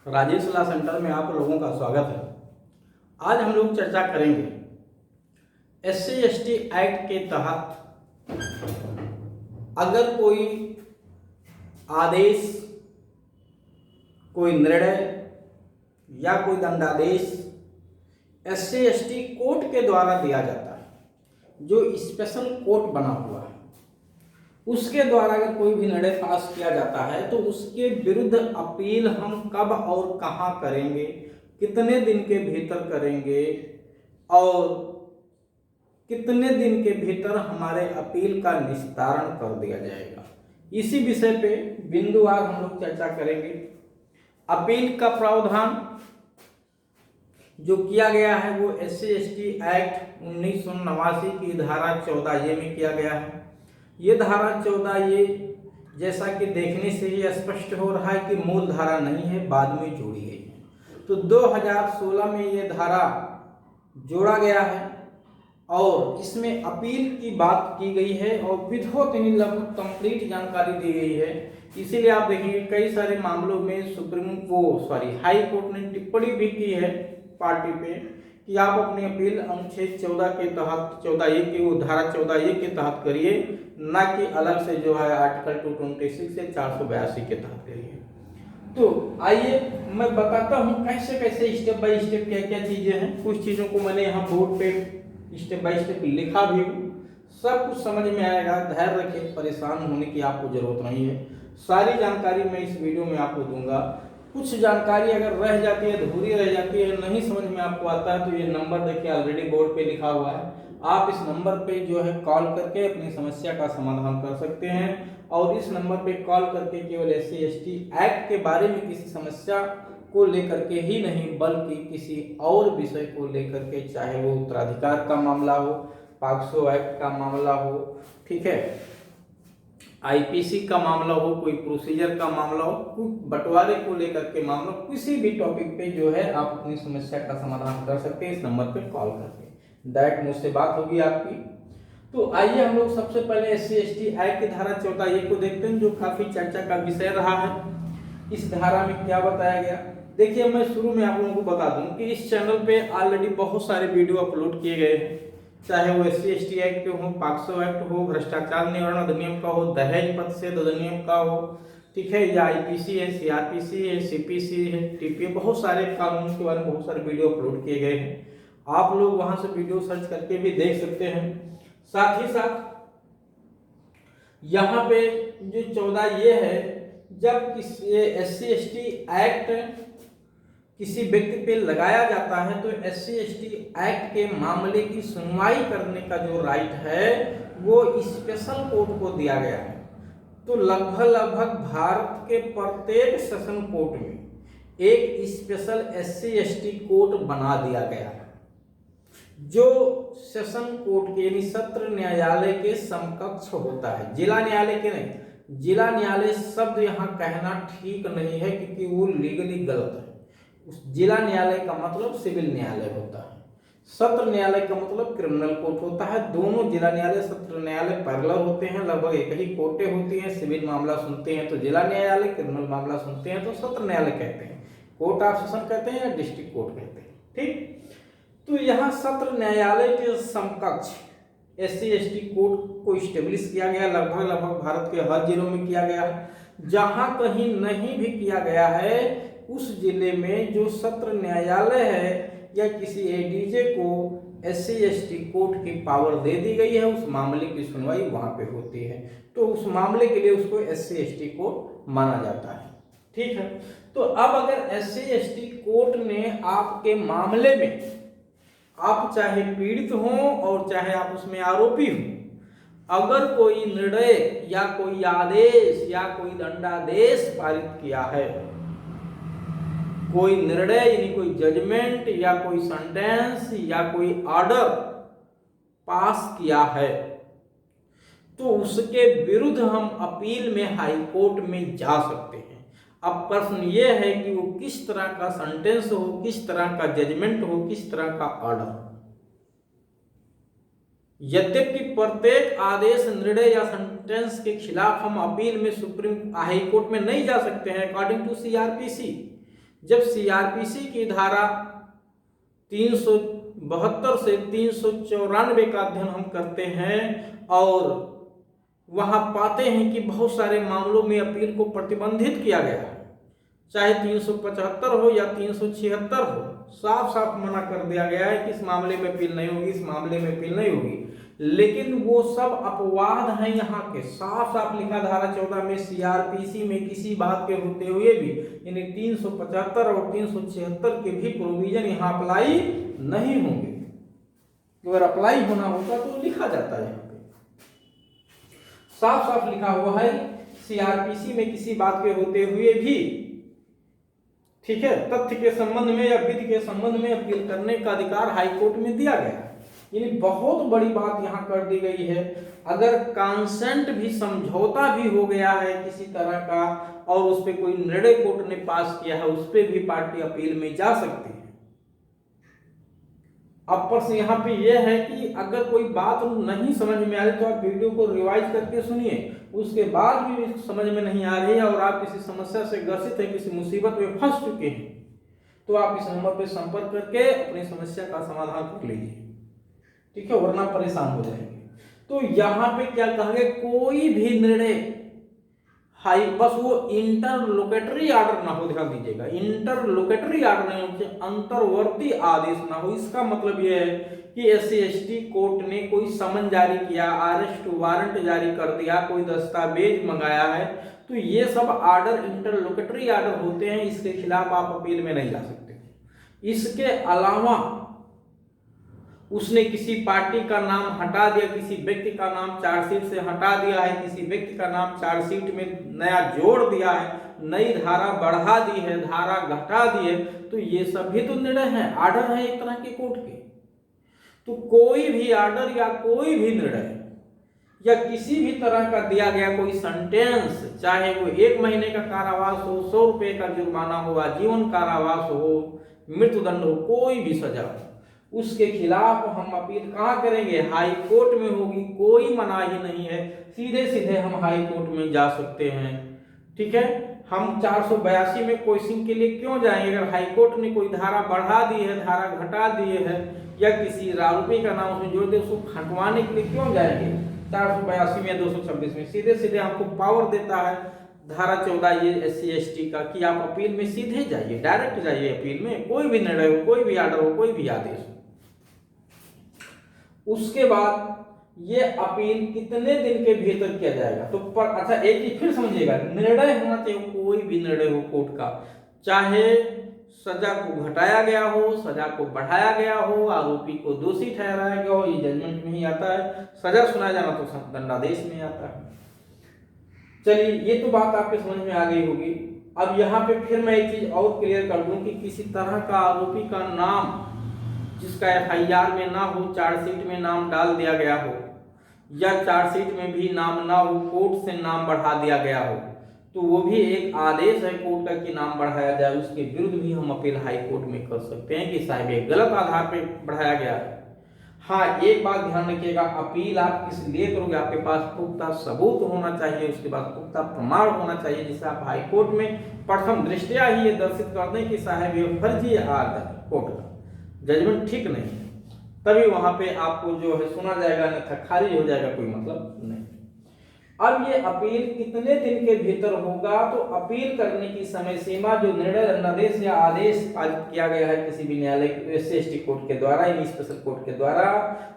राजेश ला centre में आप लोगों का स्वागत है। आज हम लोग चर्चा करेंगे SC/ST एक्ट के तहत अगर कोई आदेश, कोई निर्णय या कोई दंडादेश SC/ST कोर्ट के द्वारा दिया जाता है, जो स्पेशल कोर्ट बना हुआ है, उसके द्वारा अगर कोई भी निर्णय पास किया जाता है तो उसके विरुद्ध अपील हम कब और कहां करेंगे, कितने दिन के भीतर करेंगे और कितने दिन के भीतर हमारे अपील का निस्तारण कर दिया जाएगा। इसी विषय पे बिंदुवार हम लोग चर्चा करेंगे। अपील का प्रावधान जो किया गया है वो SC/ST एक्ट 1989 की धारा 14A में किया गया है। ये धारा 14A जैसा कि देखने से ही स्पष्ट हो रहा है कि मूल धारा नहीं है, बाद में जोड़ी गई है। तो 2016 में ये धारा जोड़ा गया है और इसमें अपील की बात की गई है और विधिवत लगभग कंप्लीट जानकारी दी गई है। इसीलिए आप देखेंगे कई सारे मामलों में हाई कोर्ट ने टिप्पणी भी की है पार्टी पे कि आप अपनी अपील अनुच्छेद 14 के तहत 14A की वो धारा 14A के तहत करिए, ना कि अलग से जो है आर्टिकल 226 से 482 के तहत करिए। तो आइए मैं बताता हूँ कैसे कैसे स्टेप बाय स्टेप क्या क्या चीजें हैं। कुछ चीजों को मैंने यहाँ बोर्ड पे स्टेप बाय स्टेप लिखा भी हूँ, सब कुछ समझ में आएगा। धैर्य रखें, परेशान होने की आपको जरूरत नहीं है। सारी जानकारी मैं इस वीडियो में आपको दूंगा। कुछ जानकारी अगर रह जाती है, अधूरी रह जाती है, नहीं समझ में आपको आता है तो ये नंबर देखिए ऑलरेडी बोर्ड पे लिखा हुआ है। आप इस नंबर पे जो है कॉल करके अपनी समस्या का समाधान कर सकते हैं और इस नंबर पे कॉल करके केवल SC/ST एक्ट के बारे में किसी समस्या को लेकर के ही नहीं बल्कि किसी और विषय को लेकर के, चाहे वो उत्तराधिकार का मामला हो, पॉक्सो एक्ट का मामला हो, ठीक है, IPC का मामला हो, कोई प्रोसीजर का मामला हो, कोई बंटवारे को लेकर के मामला, किसी भी टॉपिक पे जो है आप अपनी समस्या का समाधान कर सकते हैं इस नंबर पे कॉल करके। डायरेक्ट मुझसे बात होगी आपकी। तो आइए हम लोग सबसे पहले SC/ST एक्ट की धारा 14A को देखते हैं, जो काफी चर्चा का विषय रहा है। इस धारा में क्या बताया गया, देखिए मैं शुरू में आप लोगों को बता दूं कि इस चैनल पे ऑलरेडी बहुत सारे वीडियो अपलोड किए गए हैं, चाहे वो SC/ST एक्ट के हो, पॉक्सो एक्ट हो, भ्रष्टाचार निवारण अधिनियम का हो, दहेज प्रतिषेध अधिनियम का हो, ठीक है, या IPC है, CRPC है, CPC है, TPA, बहुत सारे कानून के बारे में बहुत सारे वीडियो अपलोड किए गए हैं। आप लोग वहां से वीडियो सर्च करके भी देख सकते हैं। साथ ही साथ यहाँ पे जो 14A है, जब किसी SC/ST एक्ट किसी व्यक्ति पे लगाया जाता है तो SC/ST एक्ट के मामले की सुनवाई करने का जो राइट है वो स्पेशल कोर्ट को दिया गया है। तो लगभग भारत के प्रत्येक सेशन कोर्ट में एक स्पेशल SC/ST कोर्ट बना दिया गया है, जो सेशन कोर्ट के यानी सत्र न्यायालय के समकक्ष होता है। जिला न्यायालय के नहीं, जिला न्यायालय शब्द यहाँ कहना ठीक नहीं है क्योंकि वो लीगली गलत है। उस जिला न्यायालय का मतलब सिविल न्यायालय होता है, सत्र न्यायालय का मतलब क्रिमिनल कोर्ट होता है। दोनों जिला न्यायालय सत्र न्यायालय पैरेलल होते हैं, लगभग एक ही कोर्टें होती हैं। सिविल मामला सुनते हैं तो जिला न्यायालय, क्रिमिनल मामला सुनते हैं तो सत्र न्यायालय कहते हैं, कोर्ट ऑफ सेशन कहते हैं या डिस्ट्रिक्ट कोर्ट कहते हैं, ठीक। तो यहाँ सत्र न्यायालय के समकक्ष SC/ST कोर्ट को स्टेब्लिश किया गया। लगभग भारत के हर जिलों में किया गया है। जहां कहीं नहीं भी किया गया है उस जिले में जो सत्र न्यायालय है या किसी ADJ को SC/ST कोर्ट की पावर दे दी गई है, उस मामले की सुनवाई वहां पे होती है। तो उस मामले के लिए उसको SC/ST कोर्ट माना जाता है, ठीक है। तो अब अगर SC/ST कोर्ट ने आपके मामले में, आप चाहे पीड़ित हो और चाहे आप उसमें आरोपी हो, अगर कोई निर्णय या कोई आदेश या कोई दंडादेश पारित किया है, कोई निर्णय यानी कोई जजमेंट या कोई सेंटेंस या कोई ऑर्डर पास किया है, तो उसके विरुद्ध हम अपील में हाई कोर्ट में जा सकते हैं। अब प्रश्न ये है कि वो किस तरह का सेंटेंस हो, किस तरह का जजमेंट हो, किस तरह का ऑर्डर हो। यद्यपि प्रत्येक आदेश, निर्णय या सेंटेंस के खिलाफ हम अपील में सुप्रीम हाई कोर्ट में नहीं जा सकते हैं अकॉर्डिंग टू CRPC, जब सीआरपीसी की धारा 372 से 394 का अध्ययन हम करते हैं और वहां पाते हैं कि बहुत सारे मामलों में अपील को प्रतिबंधित किया गया है, चाहे 375 हो या 376 हो, साफ साफ मना कर दिया गया है कि इस मामले में अपील नहीं होगी, इस मामले में अपील नहीं होगी। लेकिन वो सब अपवाद हैं यहाँ के, साफ साफ लिखा धारा 14 में सीआरपीसी में किसी बात के होते हुए भी, यानी 375 और 376 के भी प्रोविजन यहाँ अप्लाई नहीं होंगे। अगर अप्लाई होना होता तो लिखा जाता है, यहाँ पे साफ साफ लिखा हुआ है सीआरपीसी में किसी बात के होते हुए भी, ठीक है, तथ्य के संबंध में या विधि के संबंध में अपील करने का अधिकार हाईकोर्ट में दिया गया है। यानी बहुत बड़ी बात यहाँ कर दी गई है। अगर कंसेंट भी, समझौता भी हो गया है किसी तरह का और उस पर कोई निर्णय कोर्ट ने पास किया है, उस पर भी पार्टी अपील में जा सकती है। अब प्रश्न यहाँ पे यह है कि अगर कोई बात नहीं समझ में आ रही तो आप वीडियो को रिवाइज करके सुनिए, उसके बाद भी समझ में नहीं आ रही है और आप किसी समस्या से ग्रसित हैं, किसी मुसीबत में फंस चुके हैं, तो आप इस नंबर पर संपर्क करके अपनी समस्या का समाधान कर लीजिए, ठीक है, वरना परेशान हो जाएंगे। तो यहाँ पे क्या कहेंगे, कोई भी निर्णय हाई, बस वो इंटरलोकेटरी आर्डर ना हो, ध्यान दीजिएगा, इंटरलोकेटरी आर्डर नहीं हो, अंतर्वर्ती आदेश ना हो। इसका मतलब यह है कि SC/ST कोर्ट ने कोई समन जारी किया, अरेस्ट वारंट जारी कर दिया, कोई दस्तावेज मंगाया है, तो ये सब आर्डर इंटरलोकेटरी आर्डर होते हैं, इसके खिलाफ आप अपील में नहीं जा सकते। इसके अलावा उसने किसी पार्टी का नाम हटा दिया, किसी व्यक्ति का नाम चार्जशीट से हटा दिया है, किसी व्यक्ति का नाम चार्जशीट में नया जोड़ दिया है, नई धारा बढ़ा दी है, धारा घटा दी है, तो ये सब भी तो निर्णय है, आर्डर है एक तरह के कोर्ट के। तो कोई भी आर्डर या कोई भी निर्णय या किसी भी तरह का दिया गया कोई सेंटेंस, चाहे वो 1 महीने का कारावास हो, 100 रुपए का जुर्माना हो, आजीवन कारावास हो, मृत्युदंड हो, कोई भी सजा हो, उसके खिलाफ हम अपील कहाँ करेंगे, हाई कोर्ट में होगी। कोई मनाही नहीं है, सीधे सीधे हम हाई कोर्ट में जा सकते हैं, ठीक है। हम 482 में क्वेश्चन के लिए क्यों जाएंगे, अगर हाई कोर्ट ने कोई धारा बढ़ा दी है, धारा घटा दी है, या किसी आरोपी का नाम उसमें जोड़ दे, उसको हटवाने के लिए क्यों जाएंगे 482 में, 226 में। सीधे सीधे हमको पावर देता है धारा 14 ये SC/ST का कि आप अपील में सीधे जाइए, डायरेक्ट जाइए अपील में, कोई भी निर्णय हो, कोई भी आर्डर हो, कोई भी आदेश हो। उसके बाद ये अपील कितने दिन के भीतर किया जाएगा, तो पर अच्छा एक चीज फिर समझिएगा, निर्णय होना चाहिए, कोई भी निर्णय हो कोर्ट का, चाहे सजा को घटाया गया हो, सजा को बढ़ाया गया हो, आरोपी को दोषी ठहराया गया हो, ये जजमेंट में ही आता है, सजा सुनाया जाना तो दंडादेश में आता है। चलिए ये तो बात आपके समझ में आ गई होगी। अब यहाँ पे फिर मैं एक चीज और क्लियर कर दूं कि किसी तरह का आरोपी का नाम जिसका FIR में ना हो, चार्जशीट में नाम डाल दिया गया हो, या चार्जशीट में भी नाम ना हो, कोर्ट से नाम बढ़ा दिया गया हो, तो वो भी एक आदेश है कोर्ट का कि नाम बढ़ाया जाए, उसके विरुद्ध भी हम अपील हाई कोर्ट में कर सकते हैं कि साहब ये गलत आधार पे बढ़ाया गया है। हाँ एक बात ध्यान रखिएगा, अपील आप किस लिए करोगे, आपके पास पुख्ता सबूत होना चाहिए, उसके बाद पुख्ता प्रमाण होना चाहिए, जिससे आप हाई कोर्ट में प्रथम दृष्टया ही ये दर्शित कर दें कि साहब ये फर्जी आदेश कोर्ट का जजमेंट ठीक नहीं है, तभी वहां पे आपको जो है सुना जाएगा, अन्यथा खारिज हो जाएगा, कोई मतलब नहीं। अब ये अपील कितने दिन के भीतर होगा, तो अपील करने की समय सीमा जो निर्णय दंडादेश या आदेश पारित किया गया है किसी भी न्यायालय SC/ST कोर्ट के द्वारा या स्पेशल कोर्ट के द्वारा,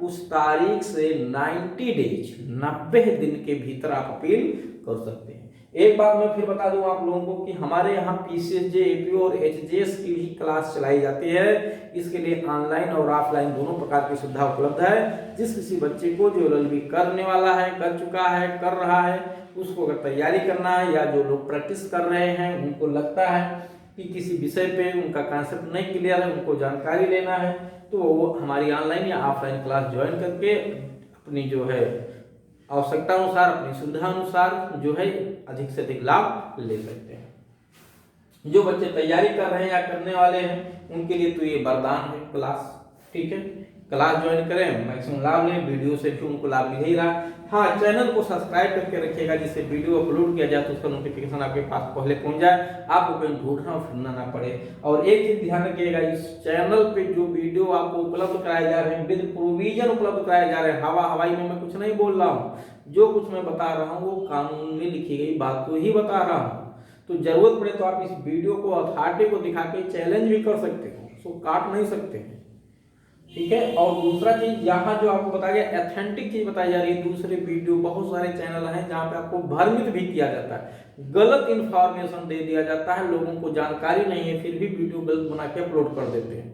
उस तारीख से 90 डेज 90 दिन के भीतर आप अपील कर सकते हैं। एक बात मैं फिर बता दूं आप लोगों को कि हमारे यहाँ PCSJ, APO और HJS की भी क्लास चलाई जाती है। इसके लिए ऑनलाइन और ऑफलाइन दोनों प्रकार की सुविधा उपलब्ध है। जिस किसी बच्चे को जो LLB करने वाला है, कर चुका है, कर रहा है, उसको अगर तैयारी करना है, या जो लोग प्रैक्टिस कर रहे हैं उनको लगता है कि किसी विषय पे उनका कॉन्सेप्ट नहीं क्लियर है, उनको जानकारी लेना है, तो वो हमारी ऑनलाइन या ऑफलाइन क्लास ज्वाइन करके अपनी जो है आवश्यकता अनुसार, अपनी सुविधा अनुसार जो है अधिक से अधिक लाभ ले सकते हैं। जो बच्चे तैयारी कर रहे हैं या करने वाले हैं उनके लिए तो ये वरदान है क्लास, ठीक है। क्लास ज्वाइन करें, मैक्सिमम लाभ लें, वीडियो से भी उनको लाभ मिल ही रहा। हाँ, चैनल को सब्सक्राइब करके रखिएगा जिससे वीडियो अपलोड किया जाए तो उसका नोटिफिकेशन आपके पास पहले पहुंच जाए, आपको कहीं ढूंढना फिरना ना पड़े। और एक चीज ध्यान रखिएगा, इस चैनल पे जो वीडियो आपको उपलब्ध कराए जा रहे हैं विद प्रोविजन उपलब्ध कराए जा रहे हैं, हवाई में मैं कुछ नहीं बोल रहा हूँ, जो कुछ मैं बता रहा हूँ वो कानून में लिखी गई बात को ही बता रहा हूँ। तो जरूरत पड़े तो आप इस वीडियो को अथॉरिटी को दिखा के चैलेंज भी कर सकते हो, उसको काट नहीं सकते हैं, ठीक है। और दूसरा चीज यहाँ जो आपको बताया गया ऑथेंटिक चीज बताई जा रही है, दूसरे वीडियो बहुत सारे चैनल हैं जहाँ पे आपको भ्रमित भी किया जाता है, गलत इंफॉर्मेशन दे दिया जाता है, लोगों को जानकारी नहीं है फिर भी वीडियो गलत बना के अपलोड कर देते हैं,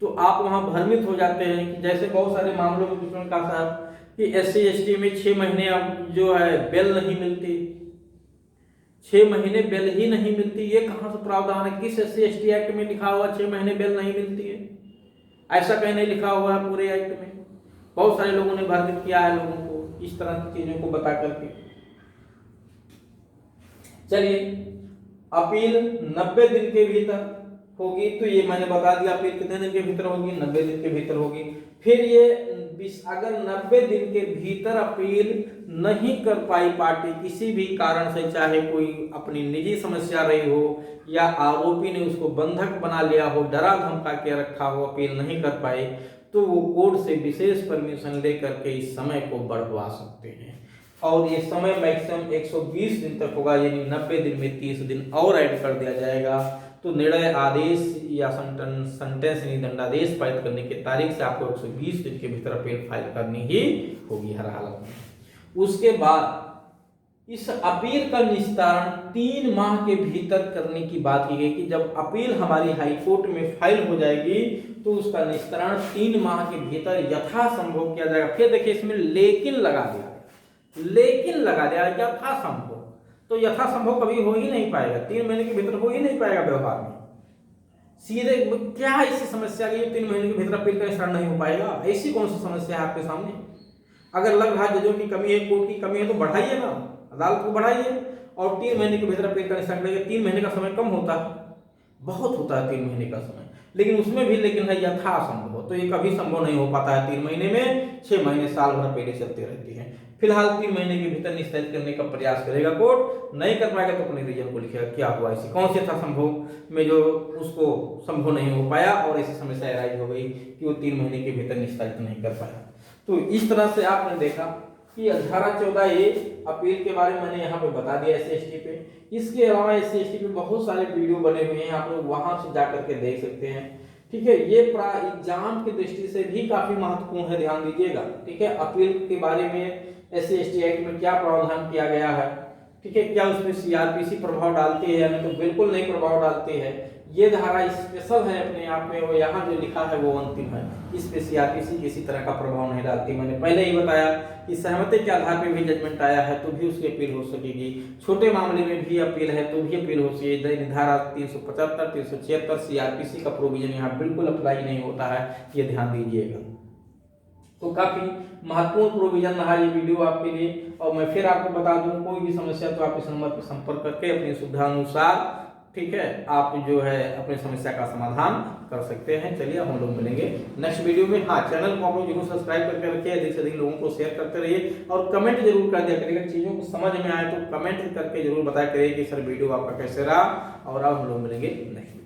तो आप वहाँ भ्रमित हो जाते हैं। कि जैसे बहुत सारे मामलों में किसी ने कहा साहब कि SC ST में 6 महीने अब जो है बेल नहीं मिलती, 6 महीने बेल ही नहीं मिलती, ये कहाँ से प्रावधान है? किस SC ST एक्ट में लिखा हुआ 6 महीने बेल नहीं मिलती है? ऐसा कहीं नहीं लिखा हुआ है पूरे एक्ट में। बहुत सारे लोगों ने भ्रमित किया है लोगों को इस तरह की चीजों को बता करके। चलिए, अपील 90 दिन के भीतर होगी, तो ये मैंने बता दिया अपील कितने दिन के भीतर होगी, 90 दिन के भीतर होगी। फिर ये अगर 90 दिन के भीतर अपील नहीं कर पाई पार्टी किसी भी कारण से, चाहे कोई अपनी निजी समस्या रही हो या आरोपी ने उसको बंधक बना लिया हो, डरा धमका के रखा हो, अपील नहीं कर पाए, तो वो कोर्ट से विशेष परमिशन लेकर के इस समय को बढ़वा सकते हैं। और ये समय मैक्सिमम 120 दिन तक होगा, यानी 90 दिन में 30 दिन और ऐड कर दिया जाएगा। तो निर्णय आदेश या सेंटेंस यानी दंडादेश पारित करने की तारीख से आपको 120 दिन के भीतर अपील फाइल करनी ही होगी हर हालत में। उसके बाद इस अपील का निस्तारण 3 माह के भीतर करने की बात की गई कि जब अपील हमारी हाई कोर्ट में फाइल हो जाएगी तो उसका निस्तारण 3 माह के भीतर यथासंभव किया जाएगा। फिर देखिए इसमें लेकिन लगा दिया, लेकिन लगा दिया यथासंभव, तो यथासंभव कभी हो ही नहीं पाएगा, 3 महीने के भीतर हो ही नहीं पाएगा व्यवहार में। सीधे क्या ऐसी समस्या है 3 महीने के भीतर अपील का निस्तारण नहीं हो पाएगा? ऐसी कौन सी समस्या है आपके सामने? अगर लग रहा है जजों की कमी है, कोर्ट की कमी है, तो बढ़ाइए ना, अदालत को बढ़ाइए और 3 महीने के भीतर अपील का निस्तारण करिए। 3 महीने का समय कम होता है, बहुत होता है 3 महीने का समय, लेकिन उसमें भी लेकिन है यथासंभव, तो ये कभी संभव नहीं हो पाता है 3 महीने में। 6 महीने साल भर अपीलें चलती रहती हैं। फिलहाल 3 महीने के भीतर निस्तारित करने का प्रयास करेगा कोर्ट, नहीं कर पाएगा तो अपने रीजन को लिखेगा क्या हुआ, ऐसी कौन सी यथासंभव में जो उसको संभव नहीं हो पाया और ऐसी समस्या अराइज हो गई कि वो 3 महीने के भीतर निस्तारित नहीं कर पाया। तो इस तरह से आपने देखा कि धारा 14A अपील के बारे में मैंने यहाँ पे बता दिया SC ST पे। इसके अलावा SC ST पे बहुत सारे वीडियो बने हुए हैं, आप लोग वहां से जाकर के देख सकते हैं, ठीक है। ये एग्जाम की दृष्टि से भी काफी महत्वपूर्ण है, ध्यान दीजिएगा, ठीक है। अपील के बारे में SC ST एक्ट में क्या प्रावधान किया गया है, ठीक है, क्या उसमें CRPC प्रभाव डालती है या नहीं, तो बिल्कुल नहीं प्रभाव डालती है। ये धारा स्पेशल है अपने आप में, वो यहाँ जो लिखा है वो अंतिम है, इस पे CRPC किसी तरह का प्रभाव नहीं डालती। मैंने पहले ही बताया कि सहमति के आधार पर भी जजमेंट आया है तो भी उसकी अपील हो सकेगी, छोटे मामले में भी अपील है तो भी अपील हो सकेगी। धारा 375 376 CRPC का प्रोविजन यहाँ बिल्कुल अप्लाई नहीं होता है, ये ध्यान दीजिएगा। तो काफी महत्वपूर्ण प्रोविजन रहा ये वीडियो आपके लिए। और मैं फिर आपको बता दूं, कोई भी समस्या तो आप इस नंबर पर संपर्क करके अपनी सुविधा अनुसार, ठीक है, आप जो है अपनी समस्या का समाधान कर सकते हैं। चलिए हम लोग मिलेंगे नेक्स्ट वीडियो में। हाँ, चैनल को आप लोग जरूर सब्सक्राइब करके रखिए, अधिक से अधिक लोगों को शेयर करते रहिए और कमेंट जरूर कर दिया करिएगा। चीजों को समझ में आए तो कमेंट करके जरूर बताया करिए कि सर वीडियो आपका कैसे रहा। और अब हम लोग मिलेंगे नेक्स्ट।